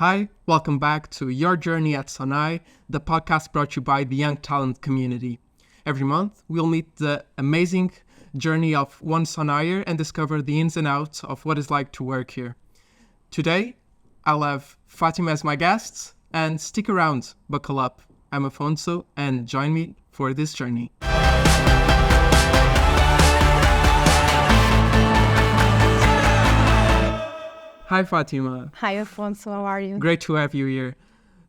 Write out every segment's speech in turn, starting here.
Hi, welcome back to Your Journey at Sonae, the podcast brought to you by the Young Talent community. Every month, we'll meet the amazing journey of one Sonaeer and discover the ins and outs of what it's like to work here. Today, I'll have Fátima as my guest, and stick around, buckle up. I'm Afonso, and join me for this journey. Hi, Fátima. Hi, Afonso. How are you? Great to have you here.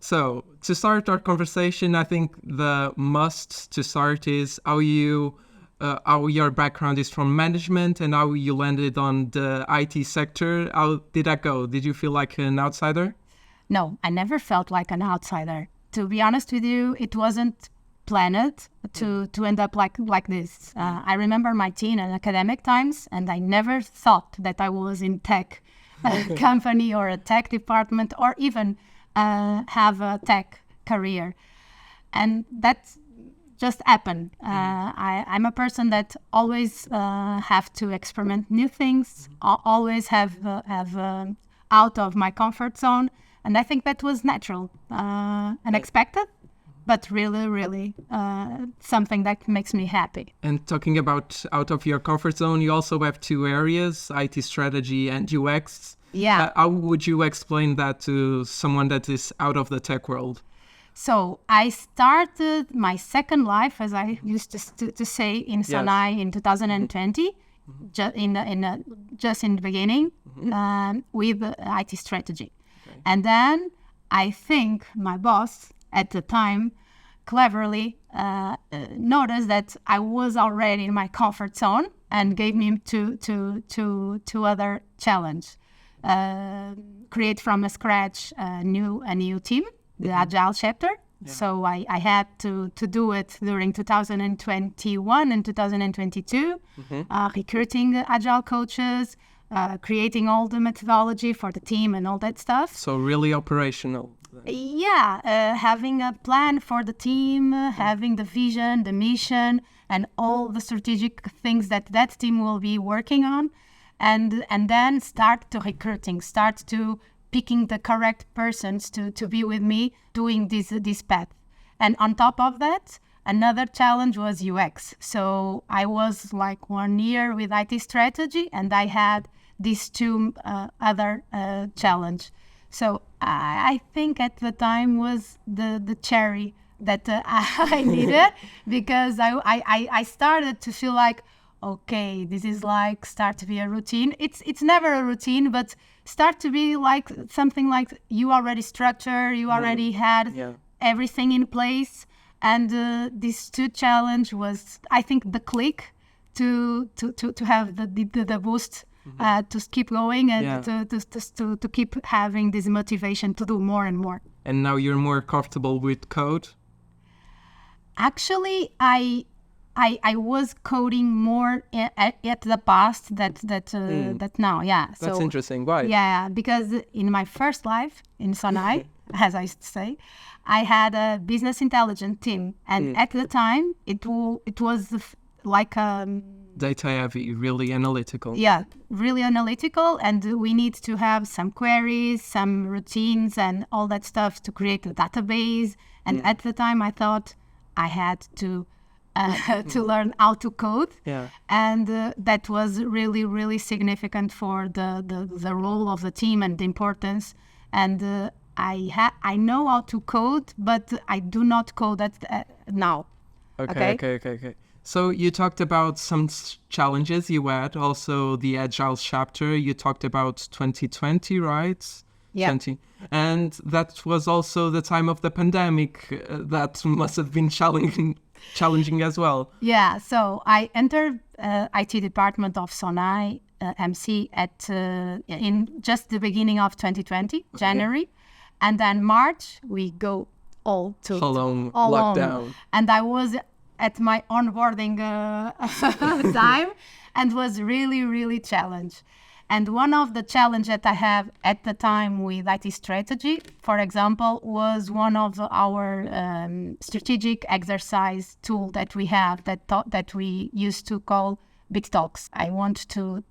So, to start our conversation, I think the must to start is how your background is from management and how you landed on the IT sector. How did that go? Did you feel like an outsider? No, I never felt like an outsider. To be honest with you, it wasn't planned to end up like this. I remember my teen and academic times, and I never thought that I was in tech company or a tech department or even have a tech career. And that just happened. I'm a person that always have to experiment new things, always have out of my comfort zone. And I think that was natural, unexpected, but really something that makes me happy. And talking about out of your comfort zone, you also have two areas, IT strategy and UX. Yeah. How would you explain that to someone that is out of the tech world? So I started my second life, as I used to say, in Sonae in 2020, just in the beginning, with IT strategy. Okay. And then I think my boss at the time cleverly noticed that I was already in my comfort zone and gave me two other challenge. Create from scratch a new team, the Agile chapter. Yeah. So I had to do it during 2021 and 2022, recruiting Agile coaches, creating all the methodology for the team and all that stuff. So really operational. Yeah, having a plan for the team, having the vision, the mission, and all the strategic things that team will be working on. And then start to recruiting, start to picking the correct persons to be with me doing this path. And on top of that, another challenge was UX. So I was like 1 year with IT strategy, and I had these two other challenge. So I think at the time was the cherry that I needed, because I started to feel like, okay, this is like start to be a routine. It's never a routine, but start to be like something like you already structured, you already had everything in place. And this two challenge was, I think, the click to have the boost to keep going and to keep having this motivation to do more and more. And now you're more comfortable with code? Actually, I was coding more at the past that now, yeah. That's interesting. Why? Yeah, because in my first life in Sonae, as I say, I had a business intelligence team, and at the time it was like data heavy, really analytical. Yeah, really analytical, and we need to have some queries, some routines, and all that stuff to create a database. And at the time, I thought I had to learn how to code, and that was really significant for the role of the team and the importance. And I know how to code, but I do not code now. Okay. So you talked about some challenges you had, also the Agile chapter. You talked about 2020, right? Yeah. 20. And that was also the time of the pandemic. That must have been challenging as well. Yeah, so I entered IT department of Sonae MC in just the beginning of 2020, January, and then March we go all lockdown. And I was at my onboarding time, and was really challenged. And one of the challenges that I have at the time with IT strategy, for example, was one of our strategic exercise tool that we have that we used to call bit talks. I want to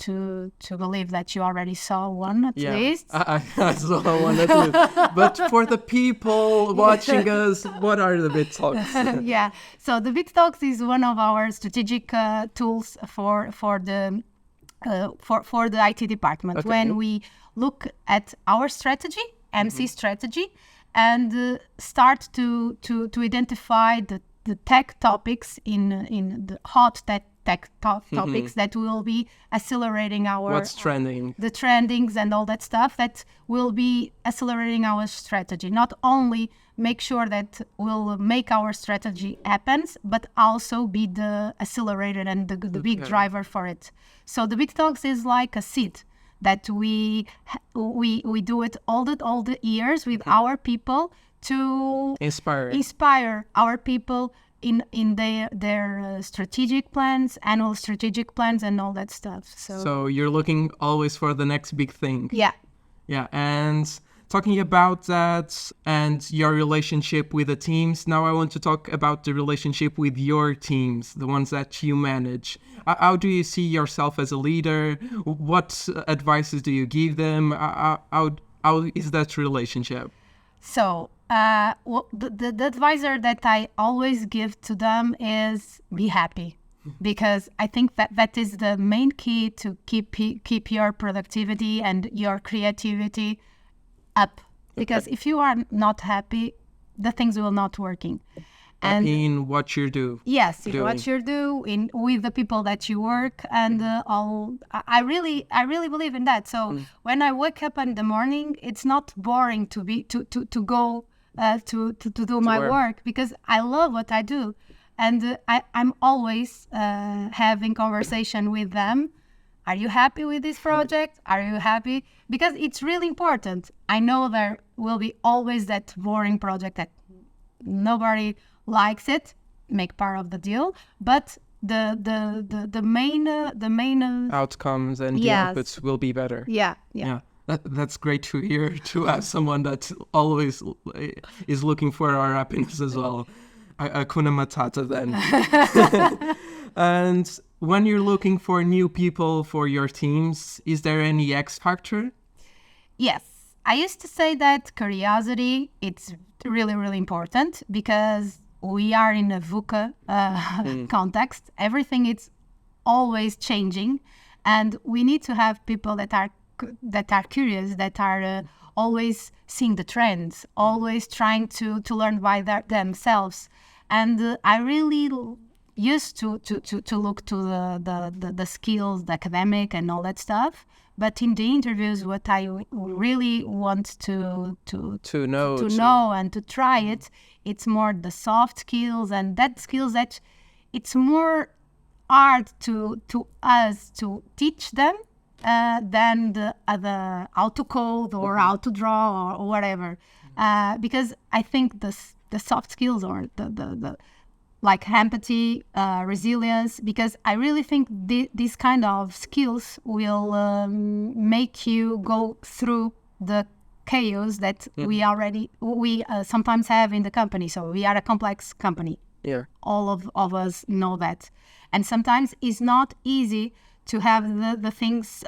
believe that you already saw one at least. I saw one at least. But for the people watching us, what are the bit talks? Yeah. So the bit talks is one of our strategic tools for the IT department. Okay. When we look at our strategy, MC strategy, and start to identify the tech topics in the hot tech topics that will be accelerating our What's trending? The trendings and all that stuff that will be accelerating our strategy. Not only make sure that we'll make our strategy happen, but also be the accelerator and the big driver for it. So the Big Talks is like a seed that we do it all the years with our people to inspire our people in their strategic plans, annual strategic plans, and all that stuff. So you're looking always for the next big thing. Yeah. And talking about that and your relationship with the teams, now I want to talk about the relationship with your teams, the ones that you manage. How do you see yourself as a leader? What advices do you give them? How is that relationship? So the advisor that I always give to them is be happy, because I think that is the main key to keep your productivity and your creativity up. Because if you are not happy, the things will not working. And in what you do. Yes, in what you do, with the people that you work, and all. I really believe in that. So when I wake up in the morning, it's not boring to go to do my work, because I love what I do, and I'm always having conversation with them. Are you happy with this project? Are you happy? Because it's really important. I know there will be always that boring project that nobody likes it, make part of the deal, but the main outcomes and the outputs will be better. Yeah. That's great to hear, to have someone that always is looking for our happiness as well. Hakuna Matata then. And when you're looking for new people for your teams, is there any X factor? Yes. I used to say that curiosity, it's really, really important, because we are in a VUCA context. Everything is always changing, and we need to have people that are curious, that are always seeing the trends, always trying to learn by themselves. And I really used to look to the skills, the academic and all that stuff. But in the interviews, what I really want to know and to try it, it's more the soft skills, and that skills that it's more hard to us to teach them than the other, how to code or how to draw or whatever. Because I think the soft skills, or the like empathy, resilience, because I really think these kind of skills will make you go through the chaos that we sometimes have in the company. So we are a complex company. Yeah. All of us know that. And sometimes it's not easy to have the things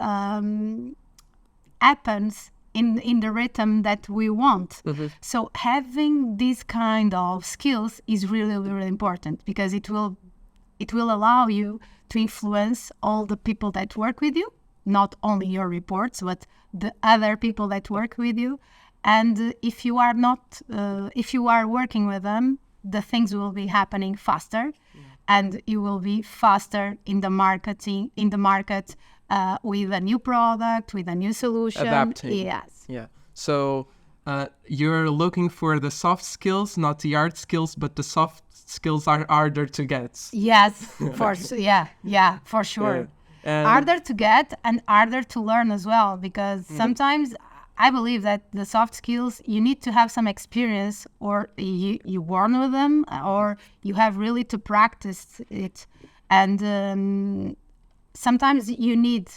happens in the rhythm that we want. So having these kind of skills is really, really important, because it will allow you to influence all the people that work with you, not only your reports, but the other people that work with you. And if you are working with them, the things will be happening faster, and you will be faster in the market with a new product, with a new solution. Adapting. Yes. Yeah. So you're looking for the soft skills, not the hard skills, but the soft skills are harder to get. Yes, for sure. Yeah. Harder to get and harder to learn as well, because sometimes I believe that the soft skills, you need to have some experience, or you born with them, or you have really to practice it. And sometimes you need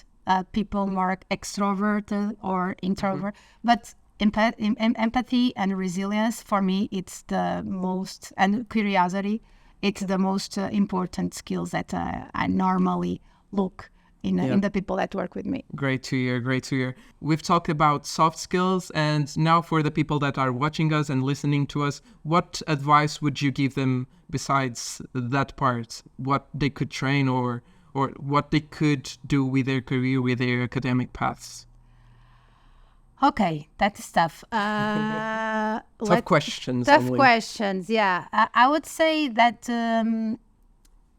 people more extroverted or introvert, but empathy and resilience, for me, it's the most, and curiosity, it's the most important skills that I normally look in the people that work with me. Great to hear, great to hear. We've talked about soft skills, and now for the people that are watching us and listening to us, what advice would you give them besides that part? What they could train or what they could do with their career, with their academic paths? Okay, that's tough. Tough questions. Tough Emily. questions, yeah. I would say that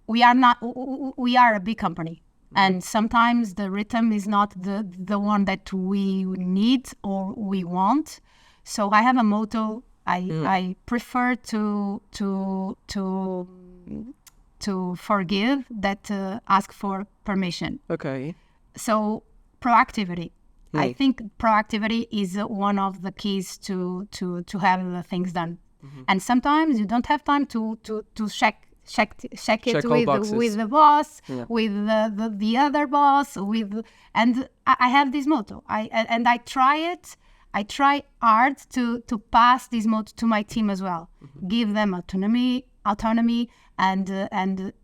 we are a big company. And sometimes the rhythm is not the one that we need or we want. So I have a motto. I prefer to forgive that ask for permission. Okay. So proactivity. I think proactivity is one of the keys to have the things done. And sometimes you don't have time to check it with the boss, with the other boss, and I have this motto. I try it. I try hard to pass this motto to my team as well. Give them autonomy, and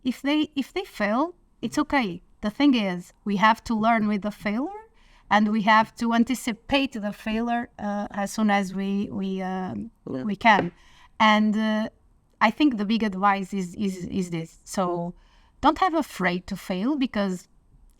if they fail, it's okay. The thing is, we have to learn with the failure, and we have to anticipate the failure as soon as we can. And I think the big advice is this. So don't have afraid to fail, because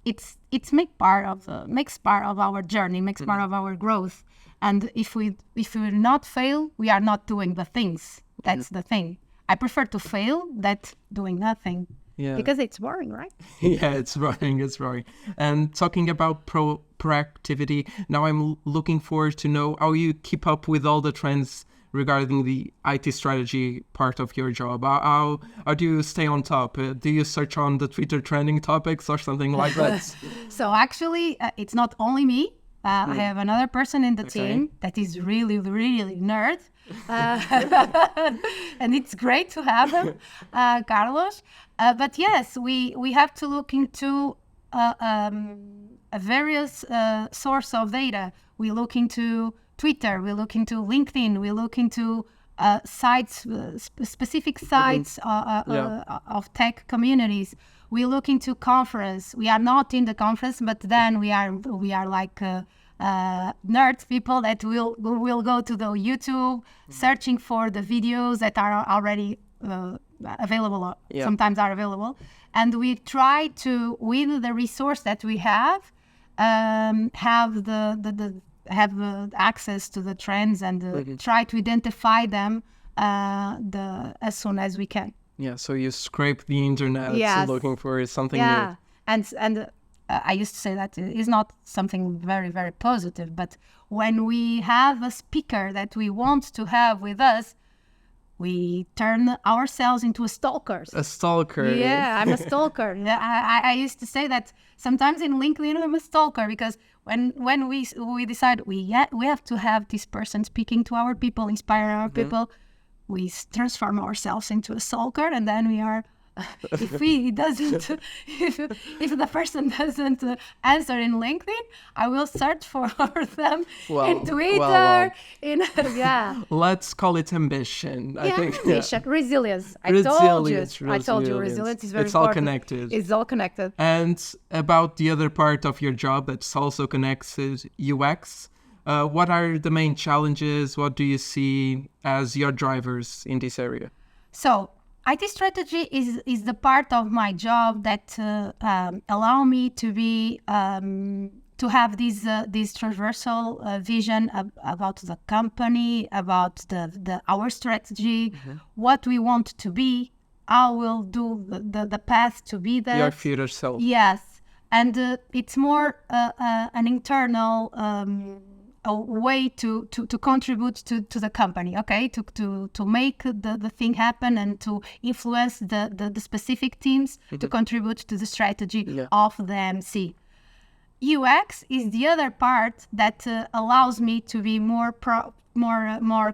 it's makes part of our journey, makes part of our growth. And if we not fail, we are not doing the things. That's the thing. I prefer to fail than doing nothing. Yeah. Because it's boring, right? Yeah, it's boring. And talking about proactivity, now I'm looking forward to know how you keep up with all the trends regarding the IT strategy part of your job. How do you stay on top? Do you search on the Twitter trending topics or something like that? So actually, it's not only me. I have another person in the team that is really, really nerd. And it's great to have him, Carlos. But yes, we have to look into a various source of data. We look into Twitter, we look into LinkedIn, we look into sites, specific sites of tech communities. We look into conference. We are not in the conference, but then we are like nerd people that will go to the YouTube, searching for the videos that are already available. Sometimes are available, and we try to, with the resource that we have access to the trends and try to identify them as soon as we can. Yeah, so you scrape the internet looking for something new. Yeah, and I used to say that is not something very, very positive, but when we have a speaker that we want to have with us, we turn ourselves into a stalker. A stalker. Yeah, I'm a stalker. I used to say that sometimes in LinkedIn I'm a stalker, because when we decide we have to have this person speaking to our people, inspire our people, we transform ourselves into a stalker, and then we are. If the person doesn't answer in LinkedIn, I will search for them in Twitter. Let's call it ambition. I think ambition, resilience. I told you, resilience is very important. It's all connected. It's all connected. And about the other part of your job that's also connected, UX. What are the main challenges? What do you see as your drivers in this area? So, IT strategy is the part of my job that allow me to be to have this transversal vision about the company, about our strategy, what we want to be, how we'll do the path to be there. Your future self. Yes, and it's more an internal a way to contribute to the company, okay, to make the thing happen and to influence the specific teams to contribute to the strategy of the MC. UX is the other part that allows me to be more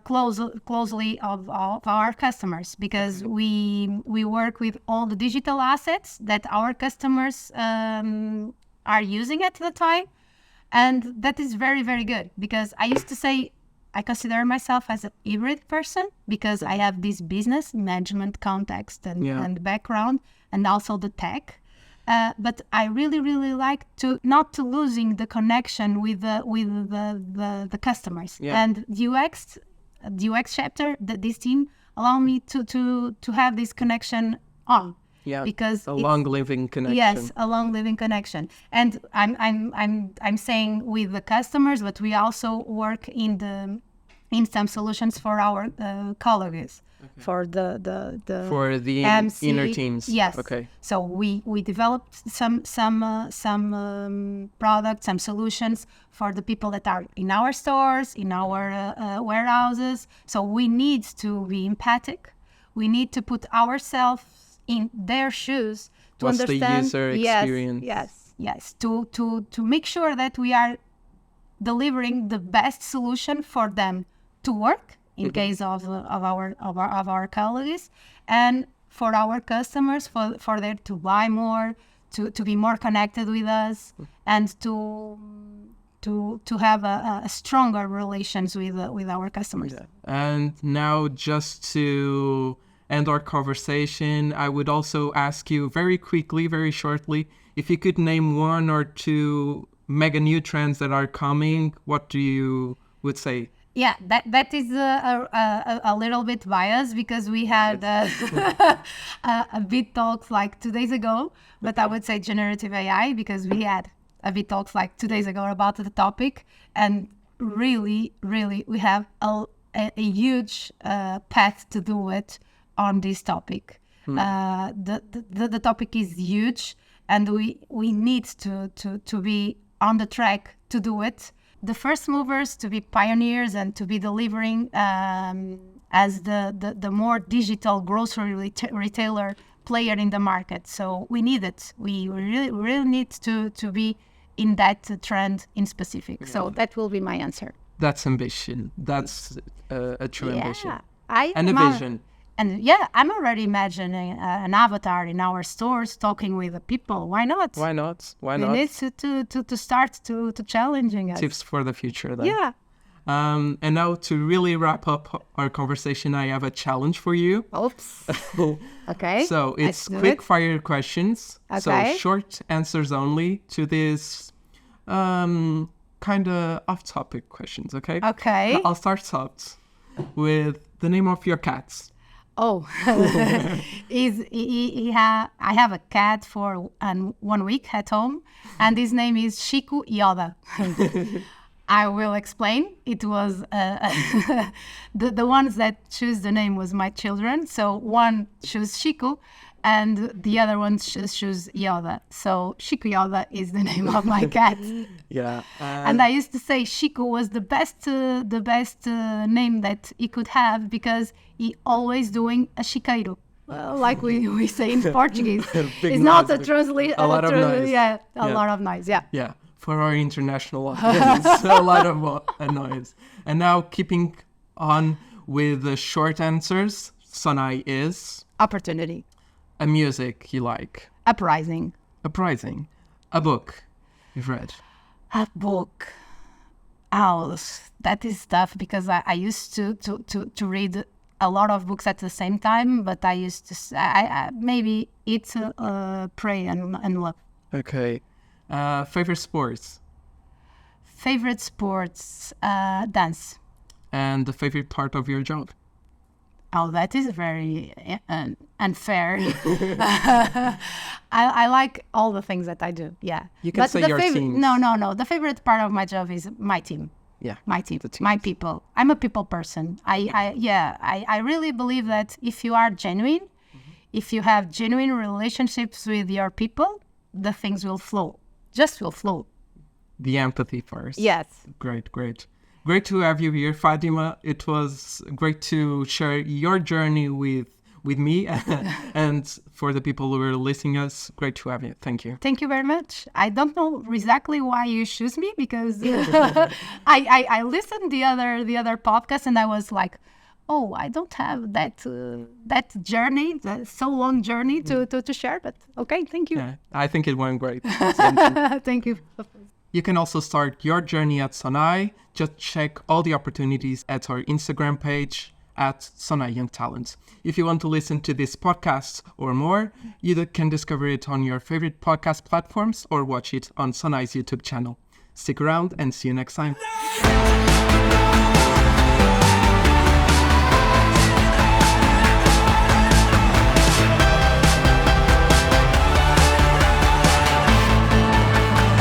closely of our customers, because we work with all the digital assets that our customers are using at the time. And that is very, very good, because I used to say I consider myself as a hybrid person, because I have this business management context and background, and also the tech. But I really, really like to not to losing the connection with the customers. Yeah. And the UX chapter, this team allow me to have this connection on. Yeah, because a long living connection. Yes, a long living connection. And I'm saying with the customers, but we also work in some solutions for our colleagues, for the for the MC, inner teams. Yes. Okay. So we developed some products, some solutions for the people that are in our stores, in our warehouses. So we need to be empathic. We need to put ourselves in their shoes to What's understand the user experience? Yes. To make sure that we are delivering the best solution for them to work in case of our colleagues, and for our customers, for them to buy more, to be more connected with us, and to have a stronger relations with our customers. Yeah. And now, just to end our conversation, I would also ask you very quickly, very shortly, if you could name one or two mega new trends that are coming, what do you would say? Yeah, that is a little bit biased because we had a bit talks like 2 days ago, but I would say generative AI because we had a bit talks like 2 days ago about the topic, and really we have a huge path to do it on this topic. The topic is huge, and we need to be on the track to do it. The first movers, to be pioneers and to be delivering as the more digital grocery retailer player in the market. So we need it. We really need to be in that trend in specific. So that will be my answer. That's ambition. That's a true ambition. And a vision. And I'm already imagining an avatar in our stores talking with the people. Why not? Why not? We need to start to challenging us. Tips for the future then. Yeah. And now to really wrap up our conversation, I have a challenge for you. Oops. Okay. So it's quick fire questions. Okay. So short answers only to this kind of off topic questions, okay? Okay. I'll start out with the name of your cats. Oh, I have a cat for 1 week at home, and his name is Chico Yoda. I will explain. It was the ones that choose the name was my children. So one chose Chico, and the other one chose Yoda. So Chico Yoda is the name of my cat. Yeah. And I used to say Chico was the best name that he could have because he always doing a chiqueiro. Like we say in Portuguese. It's not a translation. A lot of noise. Yeah, a lot of noise. Yeah. Yeah. For our international audience, a lot of noise. And now keeping on with the short answers, Sonae is? Opportunity. A music you like? Uprising. Uprising. A book you've read? A book. Oh, that is tough because I used to read a lot of books at the same time, but I used to maybe it's Pray and Love. Okay. Favorite sports? Favorite sports, dance. And the favorite part of your job? Oh, that is very unfair. I like all the things that I do. Yeah. You can say your team. No. The favorite part of my job is my team. Yeah. My team. My people. I'm a people person. I really believe that if you are genuine, if you have genuine relationships with your people, the things will flow. Just will flow. The empathy first. Yes. Great. Great to have you here, Fátima. It was great to share your journey with me and for the people who are listening us. Great to have you. Thank you. Thank you very much. I don't know exactly why you choose me because I listened the other podcast and I was like, oh, I don't have that journey, that so long journey to share. But okay, thank you. Yeah, I think it went great. Thank you. You can also start your journey at Sonae. Just check all the opportunities at our Instagram page, at Sonae Young Talent. If you want to listen to this podcast or more, you can discover it on your favorite podcast platforms or watch it on Sonae's YouTube channel. Stick around and see you next time.